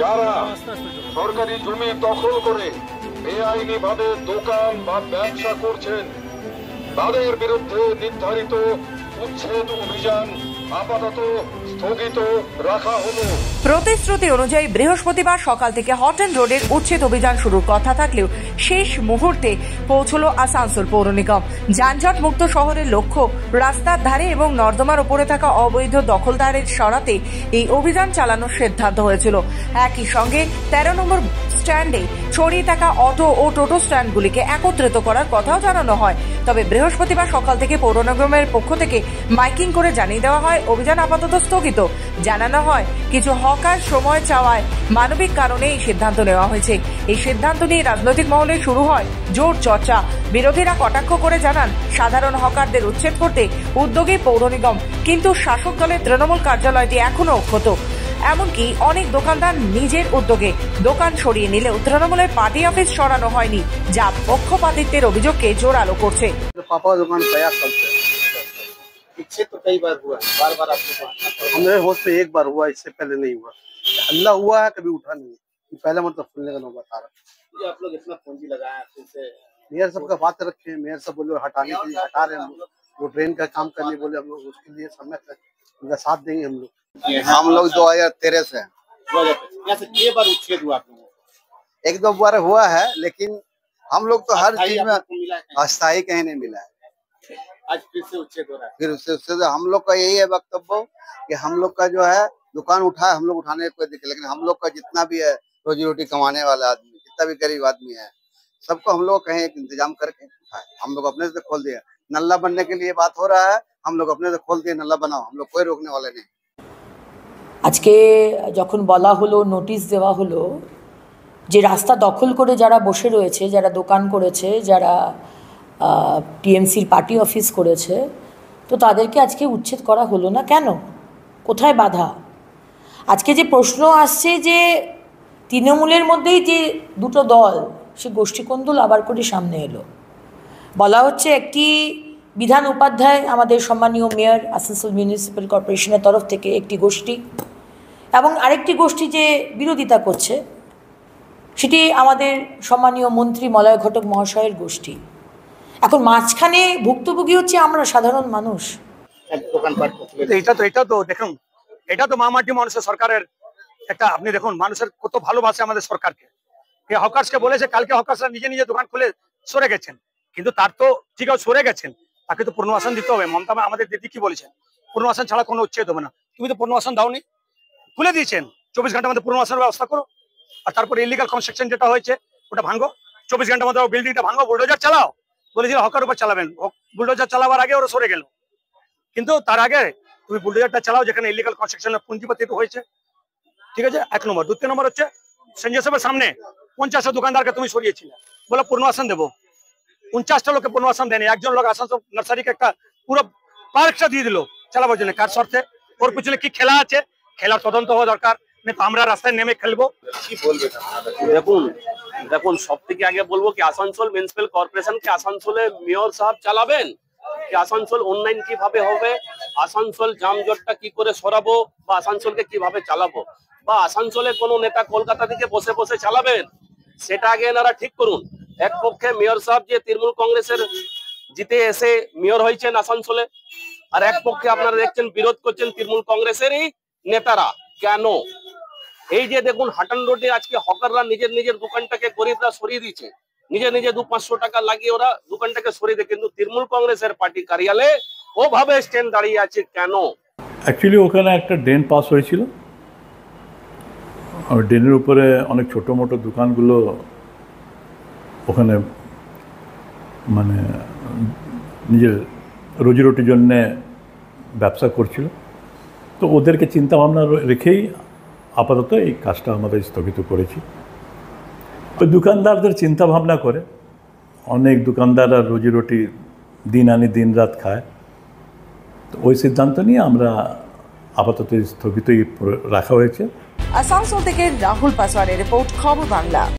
যারা সরকারি জমি দখল করে বেআইনি ভাবে দোকান বা ব্যবসা করছেন তাদের বিরুদ্ধে নির্ধারিত উচ্ছেদ অভিযান আপাতত স্থগিত রাখা হলো। প্রতিশ্রুতি অনুযায়ী বৃহস্পতিবার সকাল থেকে হট এন্ড রোডের উচ্ছেদ অভিযান শুরুর কথা থাকলেও শেষ মুহূর্তে পৌঁছলো আসানসোল পৌর নিগম। যানজট মুক্ত শহরের লক্ষ্য রাস্তার ধারে এবং নর্দমার উপরে থাকা অবৈধ দখলদারের সরাতে এই অভিযান চালানোর সিদ্ধান্ত হয়েছিল। একই সঙ্গে 13 নম্বর স্ট্যান্ডে ছড়িয়ে থাকা অটো ও টোটো স্ট্যান্ডগুলিকে একত্রিত করার কথাও জানানো হয়। তবে বৃহস্পতিবার সকাল থেকে পৌর নিগমের পক্ষ থেকে মাইকিং করে জানিয়ে দেওয়া হয় অভিযান আপাতত স্থগিত। জানানো হয় কিছু হকার সময় চাওয়ায় মানবিক কারণে এই সিদ্ধান্ত নেওয়া হয়েছে। এই সিদ্ধান্ত নিয়ে রাজনৈতিক মহলে শুরু হয় জোর চর্চা। বিরোধীরা কটাক্ষ করে জানান সাধারণ হকারদের উচ্ছেদ করতে উদ্যোগী পৌর নিগম, কিন্তু শাসক দলের তৃণমূল কার্যালয়টি এখনো অক্ষত। এমনকি অনেক দোকানদার নিজের উদ্যোগে দোকান সরিয়ে নিলেও তৃণমূলের পার্টি অফিস সরানো হয়নি, যা পক্ষপাতিত্বের অভিযোগকে জোরালো করছে। विच्छेद तो कई बार हुआ, बार आपको हमारे होश में एक बार हुआ, इससे पहले नहीं हुआ। हल्ला हुआ है, कभी उठा नहीं है। पहला मतलब सुनने का नौबत आ रहा है। आप लोग इतना पूंजी लगाया, फिर से मेयर साहब का बात रखे, मेयर साहब बोले हटाने के लिए हटा रहे हैं हम लोग। वो ट्रेन का काम करने बोले हम लोग, उसके लिए समय तक उनका साथ देंगे हम लोग। 2013 से यहाँ से कई बार उच्छेद हुआ आप लोगों? एक दो बार हुआ है, लेकिन हम लोग तो हर चीज में अस्थायी कहीं नहीं मिला है। आज फिर से उच्छेद हो रहा है। फिर उससे हम लोग का यही है वक्तव्य कि हम लोग का जो है दुकान उठाए, हम लोग उठाने कोई दिक्कत, लेकिन हम लोग का जितना भी है रोजी रोटी कमाने वाला आदमी, जितना भी गरीब आदमी है, सबको हम लोग कहीं इंतजाम करके उठाए। हम लोग अपने से खोल दिया। नल्ला बनने के लिए बात हो रहा है, हम लोग अपने से खोल दिए नल्ला बनाओ, हम लोग कोई रोकने वाले नहीं। আজকে যখন বলা হলো, নোটিশ দেওয়া হলো যে রাস্তা দখল করে যারা বসে রয়েছে, যারা দোকান করেছে, যারা টিএমসির পার্টি অফিস করেছে, তো তাদেরকে আজকে উচ্ছেদ করা হলো না কেন? কোথায় বাধা? আজকে যে প্রশ্ন আসছে যে তৃণমূলের মধ্যেই যে দুটো দল, সে গোষ্ঠীকন্দল আবার করে সামনে এলো। বলা হচ্ছে একটি বিধান উপাধ্যায়, আমাদের সম্মানীয় মেয়র আসানসোল মিউনিসিপ্যাল কর্পোরেশনের তরফ থেকে একটি গোষ্ঠী, এবং আরেকটি গোষ্ঠী যে বিরোধিতা করছে সেটি আমাদের সম্মানীয় মন্ত্রী মলয় ঘটক মহাশয়ের গোষ্ঠী। এখন মাঝখানে ভুক্তভোগী হচ্ছে আমরা সাধারণ মানুষ। এটা তো দেখুন, এটা তো মামাটি মানুষের সরকারের একটা, আপনি দেখুন মানুষের কত ভালোবাসে আমাদের সরকারকে। হকার্সকে বলেছে কালকে হকার্সরা নিজে নিজে দোকান খুলে সরে গেছেন, কিন্তু তার তো ঠিক আছে সরে গেছেন, তাকে তো পুনর্বাসন দিতে হবে। মমতা আমাদের দিদি কি বলেছেন, পুনর্বাসন ছাড়া কোনো উচ্ছেদ হবে না। তুমি তো পুনর্বাসন দাওনি, খুলে দিয়েছেন, 24 ঘন্টার মধ্যে পুনর্বাসনের ব্যবস্থা করো। আর তারপরে ইলিগাল কনস্ট্রাকশন যেটা হয়েছে ওটা ভাঙো, 24 ঘন্টার মধ্যে বিল্ডিংটা ভাঙো, বুলডোজার চালাও। বলেছিল হকার উপর চালাবেন, বুলডোজার চালাবার আগে ওরা সরে গেল, কিন্তু তার আগে তুমি বুলডোজারটা চালাও যেখানে ইলিগাল কনস্ট্রাকশনের পুঁজিপাতি হয়েছে। ঠিক আছে, 1 নম্বর। 2 নম্বর হচ্ছে সঞ্জয় সাহেবের সামনে 50টা দোকানদারকে তুমি সরিয়েছিলে, বলে পুনর্বাসন দেবো। 49টা লোককে পুনর্বাসন দেয়নি। একজন লোক আসানসোল নার্সারিকে একটা পুরো পার্কটা দিয়ে দিল চালাবার জন্য। কার শর্তে? ওর পিছনে কি খেলা আছে, খেলার তদন্ত হওয়া দরকার। আমরা রাস্তায় নেমে খেলবো। কি বলবে? দেখুন সব থেকে আগে বলবো কি আসানসোল মিউনিসিপ্যাল কর্পোরেশনকে আসানসোলে মেয়র সাহেব চালাবেন, কি আসানসোল উন্নয়ন কিভাবে হবে, আসানসোল জামজটটা কি করে সরাবো, বা আসানসোলকে কিভাবে চালাবো, বা আসানসোলে কোনো নেতা কলকাতা থেকে বসে বসে চালাবেন, সেটা আগে এনারা ঠিক করুন। এক পক্ষে মেয়র সাহেব যে তৃণমূল কংগ্রেসের জিতে এসে মেয়র হয়েছেন আসানসোলে, আর এক পক্ষে আপনারা দেখছেন বিরোধ করছেন তৃণমূল কংগ্রেসেরই নেতারা। কেন? এই যে দেখুন হাটন রোডে আজকে হকাররা নিজের নিজের দোকানটাকে গরিবরা সরিয়ে দিচ্ছে, নিজে নিজে 200-500 টাকা লাগিয়ে ওরা দোকানটাকে সরিয়ে দেয়, কিন্তু তৃণমূল কংগ্রেসের পার্টি কার্যালয়ে ওভাবে স্ট্যান্ড দাঁড়িয়ে আছে কেন? অ্যাকচুয়ালি ওখানে একটা ড্রেন পাস হয়েছিল, আর ড্রেনের উপরে অনেক ছোটো মোটো দোকানগুলো ওখানে মানে নিজের রুজিরুটির জন্যে ব্যবসা করছিল। তো ওদেরকে চিন্তা ভাবনা রেখেই আপাতত এই কাজটা আমাদের স্থগিত করেছি। ওই দোকানদারদের চিন্তা ভাবনা করে, অনেক দোকানদাররা রুজিরুটি দিন আনি দিন রাত খায়, তো ওই সিদ্ধান্ত নিয়ে আমরা আপাতত স্থগিতই রাখা হয়েছে। আসানসোল থেকে রাহুল পাসওয়ানের রিপোর্ট, খবর বাংলা।